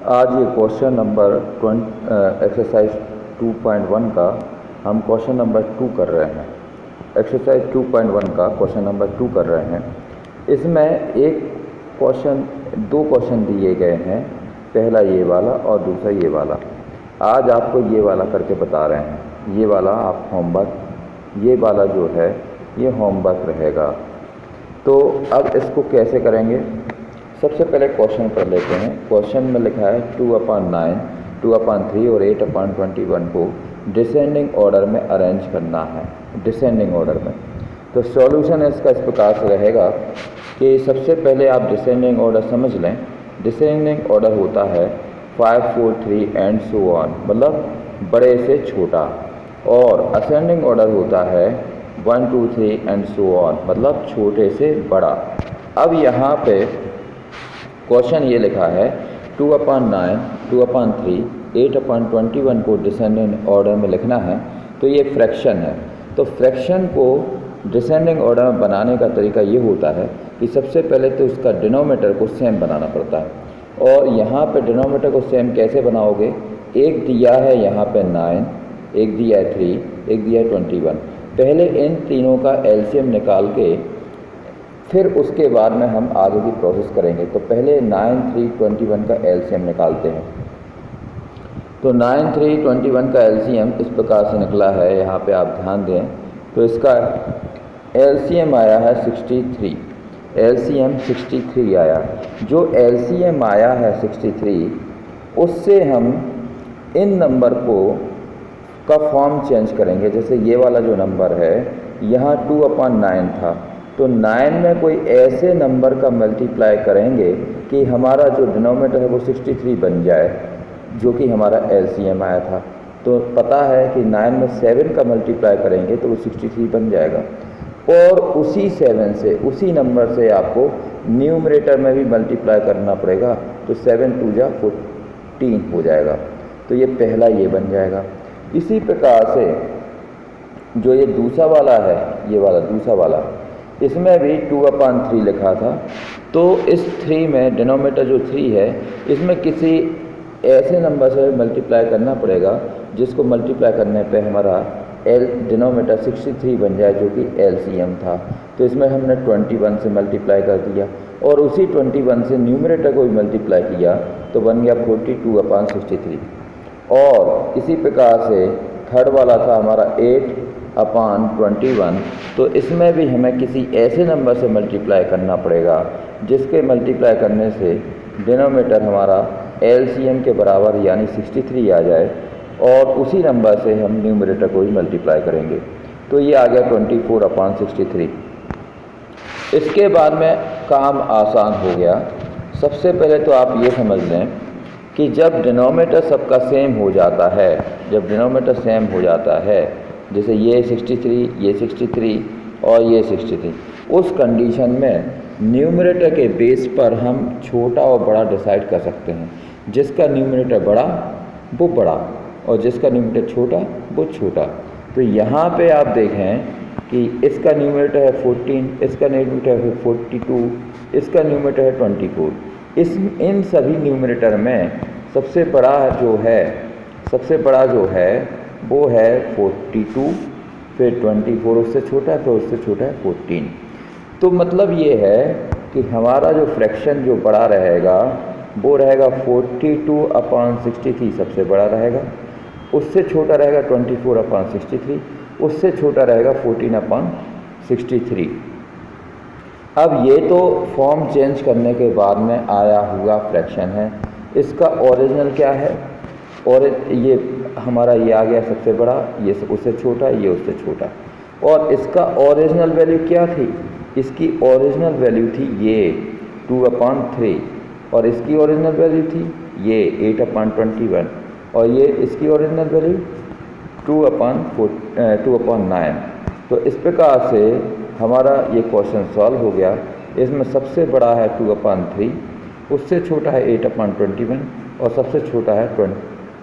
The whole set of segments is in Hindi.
आज ये क्वेश्चन नंबर एक्सरसाइज 2.1 का हम क्वेश्चन नंबर 2 कर रहे हैं। एक्सरसाइज 2.1 का क्वेश्चन नंबर 2 कर रहे हैं। इसमें दो क्वेश्चन दिए गए हैं, पहला ये वाला और दूसरा ये वाला। आज आपको ये वाला करके बता रहे हैं। ये वाला आप होमवर्क, ये वाला जो है ये होमवर्क रहेगा। तो अब इसको कैसे करेंगे? सबसे पहले क्वेश्चन कर लेते हैं। क्वेश्चन में लिखा है 2/9, 2/3 और 8/21 को डिसेंडिंग ऑर्डर में अरेंज करना है। डिसेंडिंग ऑर्डर में तो सॉल्यूशन इसका इस प्रकार से रहेगा कि सबसे पहले आप डिसेंडिंग ऑर्डर समझ लें। डिसेंडिंग ऑर्डर होता है 5, 4, 3 एंड सो ऑन, मतलब बड़े से छोटा। और असेंडिंग ऑर्डर होता है 1, 2, 3 एंड सो ऑन, मतलब छोटे से बड़ा। अब यहाँ पे क्वेश्चन ये लिखा है 2/9, 2/3, 8/21 को डिसेंडिंग ऑर्डर में लिखना है। तो ये फ्रैक्शन है। तो फ्रैक्शन को डिसेंडिंग ऑर्डर में बनाने का तरीका ये होता है कि सबसे पहले तो इसका डिनोमिनेटर को सेम बनाना पड़ता है। और यहाँ पे डिनोमिनेटर को सेम कैसे बनाओगे? एक दिया है यहाँ पे 9, एक दिया है 3, एक दिया है 21। पहले इन तीनों का एलसीएम निकाल के फिर उसके बाद में हम आगे की प्रोसेस करेंगे। तो पहले 9, 3, 21 का एलसीएम निकालते हैं। तो 9, 3, 21 का एलसीएम इस प्रकार से निकला है, यहाँ पे आप ध्यान दें। तो इसका एलसीएम आया है 63। एलसीएम 63 आया। जो एलसीएम आया है 63, उससे हम इन नंबर का फॉर्म चेंज करेंगे। जैसे ये वाला जो नंबर है यहाँ 2/9 था, तो 9 में कोई ऐसे नंबर का मल्टीप्लाई करेंगे कि हमारा जो डिनोमिनेटर है वो 63 बन जाए, जो कि हमारा एलसीएम आया था। तो पता है कि 9 में 7 का मल्टीप्लाई करेंगे तो वो 63 बन जाएगा। और उसी 7 से, उसी नंबर से आपको न्यूमरेटर में भी मल्टीप्लाई करना पड़ेगा। तो 7 2 जा 14 हो जाएगा। तो ये पहला ये बन जाएगा। इसी प्रकार से जो ये दूसरा वाला है, ये वाला दूसरा वाला, इसमें भी 2/3 लिखा था। तो इस 3 में डिनोमिनेटर जो 3 है, इसमें किसी ऐसे नंबर से मल्टीप्लाई करना पड़ेगा जिसको मल्टीप्लाई करने पे हमारा डिनोमिनेटर 63 बन जाए, जो कि एलसीएम था। तो इसमें हमने 21 से मल्टीप्लाई कर दिया और उसी 21 से न्यूमरेटर को भी मल्टीप्लाई किया तो बन गया 42/63। और इसी प्रकार से थर्ड वाला था हमारा 8/21। तो इसमें भी हमें किसी ऐसे नंबर से मल्टीप्लाई करना पड़ेगा जिसके मल्टीप्लाई करने से डिनोमिनेटर हमारा एलसीएम के बराबर यानी 63 आ जाए, और उसी नंबर से हम न्यूमरेटर को भी मल्टीप्लाई करेंगे। तो ये आ गया 24/63। इसके बाद में काम आसान हो गया। सबसे पहले तो आप ये समझ लें कि जब डिनोमिनेटर सबका सेम हो जाता है, जब डिनोमिनेटर सेम हो जाता है, जैसे ये 63, ये 63 और ये 63, उस कंडीशन में न्यूमरेटर के बेस पर हम छोटा और बड़ा डिसाइड कर सकते हैं। जिसका न्यूमरेटर बड़ा वो बड़ा और जिसका न्यूमरेटर छोटा वो छोटा। तो यहाँ पे आप देखें कि इसका न्यूमरेटर है 14, इसका न्यूमरेटर है 42, इसका न्यूमरेटर है 24। इन सभी न्यूमरेटर में सबसे बड़ा जो है वो है 42, फिर 24 उससे छोटा है, फिर उससे छोटा है 14। तो मतलब ये है कि हमारा जो फ्रैक्शन जो बड़ा रहेगा वो रहेगा 42/63 सबसे बड़ा रहेगा। उससे छोटा रहेगा 24/63, उससे छोटा रहेगा 14/63। अब ये तो फॉर्म चेंज करने के बाद में आया हुआ फ्रैक्शन है। इसका ओरिजिनल क्या है? और ये हमारा ये आ गया सबसे बड़ा, ये उससे छोटा, ये उससे छोटा। और इसका ओरिजिनल वैल्यू क्या थी? इसकी ओरिजिनल वैल्यू थी ये 2/3, और इसकी ओरिजिनल वैल्यू थी ये 8/21, और ये इसकी ओरिजिनल वैल्यू 2/9। तो इस प्रकार से हमारा ये क्वेश्चन सॉल्व हो गया। इसमें सबसे बड़ा है 2/3, उससे छोटा है 8/21 और सबसे छोटा है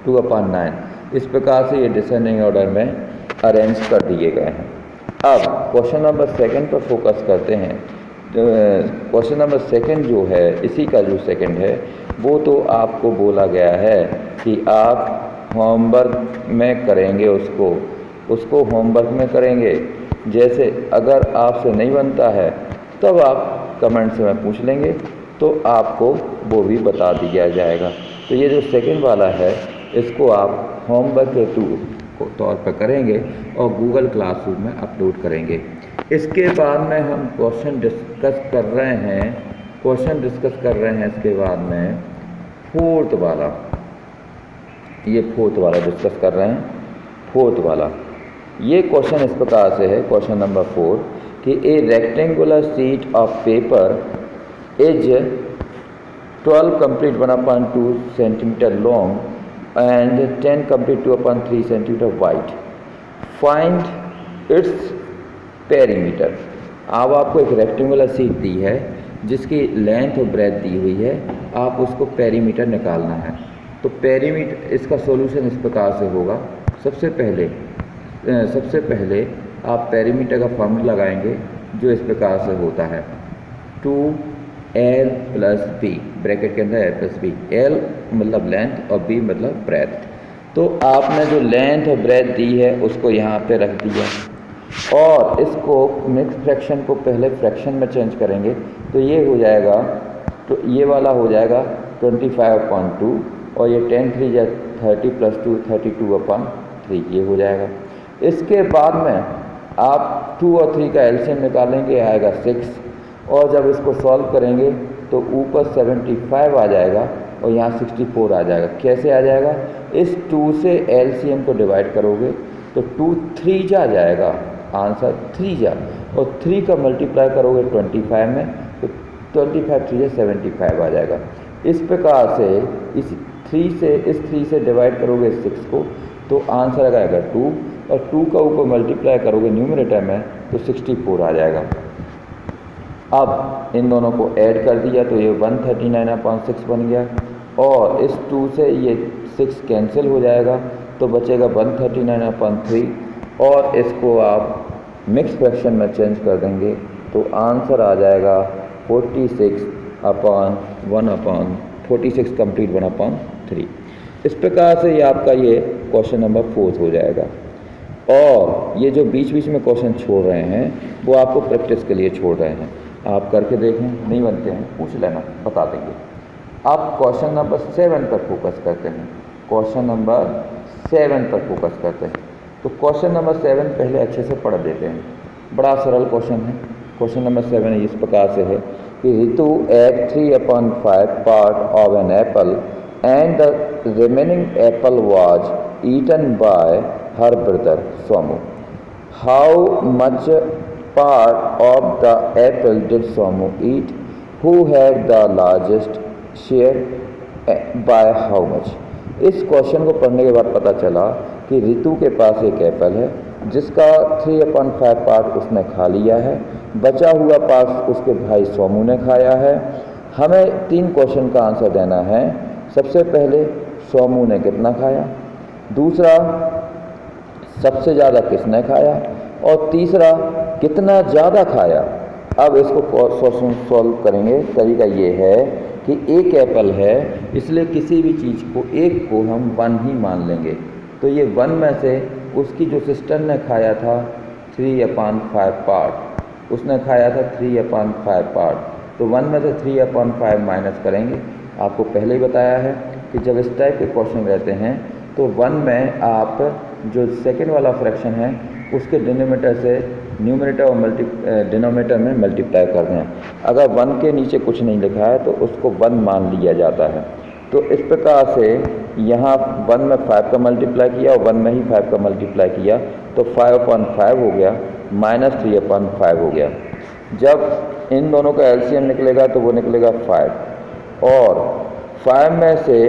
2/9। इस प्रकार से ये डिसेंडिंग ऑर्डर में अरेंज कर दिए गए हैं। अब क्वेश्चन नंबर 2 पर फोकस करते हैं क्वेश्चन नंबर सेकंड जो है, इसी का जो सेकंड है वो तो आपको बोला गया है कि आप होमवर्क में करेंगे, उसको होमवर्क में करेंगे। जैसे अगर आपसे नहीं बनता है तब आप कमेंट से में पूछ लेंगे तो आपको वो भी बता दिया जाएगा। तो ये जो सेकंड वाला है इसको आप होमवर्क के तौर पर करेंगे और गूगल क्लासरूम में अपलोड करेंगे। इसके बाद में हम क्वेश्चन डिस्कस कर रहे हैं इसके बाद में फोर्थ वाला, ये फोर्थ वाला डिस्कस कर रहे हैं। फोर्थ वाला ये क्वेश्चन इस प्रकार से है, क्वेश्चन नंबर 4 कि ए rectangular sheet of paper is 12 complete 1/2 centimeter long and 10 complete 2/3 centimeter wide. Find its perimeter. अब आपको एक रेक्टेंगुलर शीट दी है जिसकी लेंथ और ब्रेथ दी हुई है, आप उसको पेरीमीटर निकालना है। तो पेरीमीटर, इसका सॉल्यूशन इस प्रकार से होगा। सबसे पहले आप पेरीमीटर का फॉर्मूला लगाएंगे जो इस प्रकार से होता है 2l + b, ब्रैकेट के अंदर l + b, l मतलब लेंथ और b मतलब ब्रेथ। तो आपने जो लेंथ और ब्रेथ दी है उसको यहाँ पे रख दिया और इसको मिक्स फ्रैक्शन को पहले फ्रैक्शन में चेंज करेंगे तो ये हो जाएगा, तो ये वाला हो जाएगा 25/2 और ये 10 3 या 30 + 2 32/3 ये हो जाएगा। इसके बाद में आप 2 और 3 का एलसीएम निकालेंगे, आएगा 6 और जब इसको सॉल्व करेंगे तो ऊपर 75 आ जाएगा और यहाँ 64 आ जाएगा। कैसे आ जाएगा? इस 2 से एलसीएम को डिवाइड करोगे तो 2 3 जा जाएगा, आंसर 3 जा, और 3 का मल्टीप्लाई करोगे 25 में तो 25 3 जा 75 आ जाएगा। इस प्रकार से इस 3 से डिवाइड करोगे 6 को तो आंसर आएगा 2 और 2 का ऊपर मल्टीप्लाई करोगे न्यूमरेटर में तो 64 आ जाएगा। अब इन दोनों को ऐड कर दिया तो ये 139/6 बन गया और इस 2 से ये 6 कैंसिल हो जाएगा तो बचेगा 139/3 और इसको आप मिक्स फ्रैक्शन में चेंज कर देंगे तो आंसर आ जाएगा 46 कंप्लीट 1/3। इस प्रकार से ये आपका ये क्वेश्चन नंबर 4 हो जाएगा। और ये जो बीच बीच में क्वेश्चन छोड़ रहे हैं वो आपको प्रैक्टिस के लिए छोड़ रहे हैं, आप करके देखें, नहीं बनते हैं पूछ लेना, बता देंगे। आप क्वेश्चन नंबर 7 पर फोकस करते हैं, क्वेश्चन नंबर 7 पर फोकस करते हैं। तो क्वेश्चन नंबर 7 पहले अच्छे से पढ़ देते हैं, बड़ा सरल क्वेश्चन है। क्वेश्चन नंबर 7 इस प्रकार से है कि Ritu ate 3/5 part of an apple and the remaining apple was eaten by her brother Somu. How much part of the apple did Somu eat? Who had the largest share? By how much? इस क्वेश्चन को पढ़ने के बाद पता चला कि रितु के पास एक एप्पल है जिसका 3/5 पार्ट उसने खा लिया है, बचा हुआ पार्ट उसके भाई सोमू ने खाया है। हमें 3 क्वेश्चन का आंसर देना है। सबसे पहले सोमू ने कितना खाया, दूसरा सबसे ज़्यादा किसने खाया और तीसरा कितना ज़्यादा खाया। अब इसको क्वेश्चन सॉल्व करेंगे। तरीका ये है कि एक एप्पल है इसलिए किसी भी चीज़ को एक को हम 1 ही मान लेंगे। तो ये 1 में से उसकी जो सिस्टर ने खाया था 3/5 पार्ट, उसने खाया था 3/5 पार्ट, तो 1 में से 3/5 माइनस करेंगे। आपको पहले ही बताया है कि जब इस टाइप के क्वेश्चन रहते हैं तो 1 में आप जो सेकंड वाला फ्रैक्शन है उसके डिनोमिनेटर से न्यूमरेटर और डिनोमिनेटर में मल्टीप्लाई कर दें। अगर 1 के नीचे कुछ नहीं लिखा है तो उसको 1 मान लिया जाता है। तो इस प्रकार से यहाँ 1 में 5 का मल्टीप्लाई किया और 1 में ही 5 का मल्टीप्लाई किया तो 5/5 हो गया माइनस 3/5 हो गया। जब इन दोनों का एलसीएम निकलेगा तो वो निकलेगा 5 और 5 में से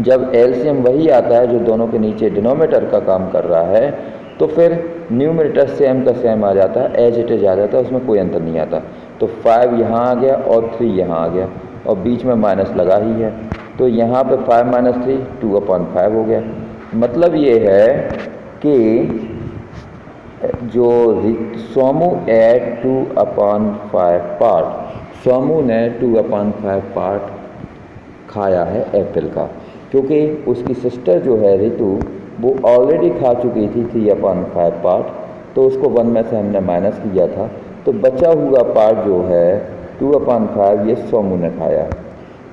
जब एलसीएम वही आता है जो दोनों के नीचे डिनोमिनेटर का काम कर रहा है तो फिर न्यूमरेटर सेम का सेम आ जाता है, एज इट इज आ जाता है, उसमें कोई अंतर नहीं आता। तो 5 यहाँ आ गया और 3 यहाँ आ गया और बीच में माइनस लगा ही है तो यहाँ पे 5 - 3 2/5 हो गया। मतलब ये है कि जो सोमू एट 2/5 पार्ट, सोमू ने 2/5 पार्ट खाया है एप्पल का, क्योंकि उसकी सिस्टर जो है रितु वो ऑलरेडी खा चुकी थी 3/5 पार्ट, तो उसको 1 में से हमने माइनस किया था, तो बचा हुआ पार्ट जो है 2/5 ये सोमू ने खाया।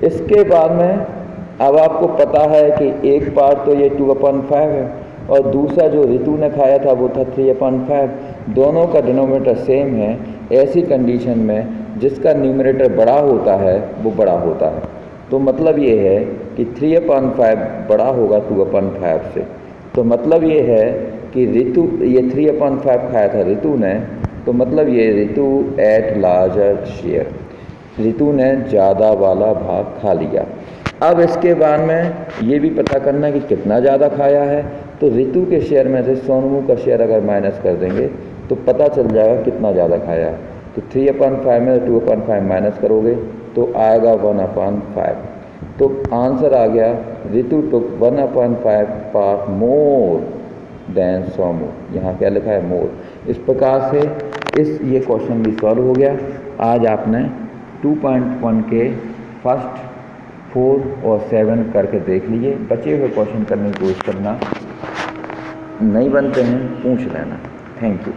इसके बाद में अब आपको पता है कि एक पार्ट तो ये 2/5 है और दूसरा जो रितु ने खाया था वो था 3/5, दोनों का डिनोमिनेटर सेम है। ऐसी कंडीशन में जिसका न्यूमरेटर बड़ा होता है वो बड़ा होता है, तो मतलब ये है कि 3/5 बड़ा होगा 2/5 से, तो मतलब ये है कि रितु ये 3/5 खाया था रितु ने, तो मतलब ये Ritu ate larger share, Ritu ने ज़्यादा वाला भाग खा लिया। अब इसके बाद में ये भी पता करना है कि कितना ज़्यादा खाया है, तो रितु के शेयर में से सोनमू का शेयर अगर माइनस कर देंगे तो पता चल जाएगा कितना ज़्यादा खाया है। तो 3/5 में 2/5 माइनस करोगे तो आएगा 1/5, तो आंसर आ गया रितु टुक 1/5 पार्ट मोर देन सोमू। यहाँ क्या लिखा है? मोर। इस प्रकार से ये क्वेश्चन भी सॉल्व हो गया। आज आपने 2.1 के फर्स्ट 4 और 7 करके देख लीजिए। बचे हुए क्वेश्चन करने की कोशिश करना, नहीं बनते हैं पूछ लेना। Thank you.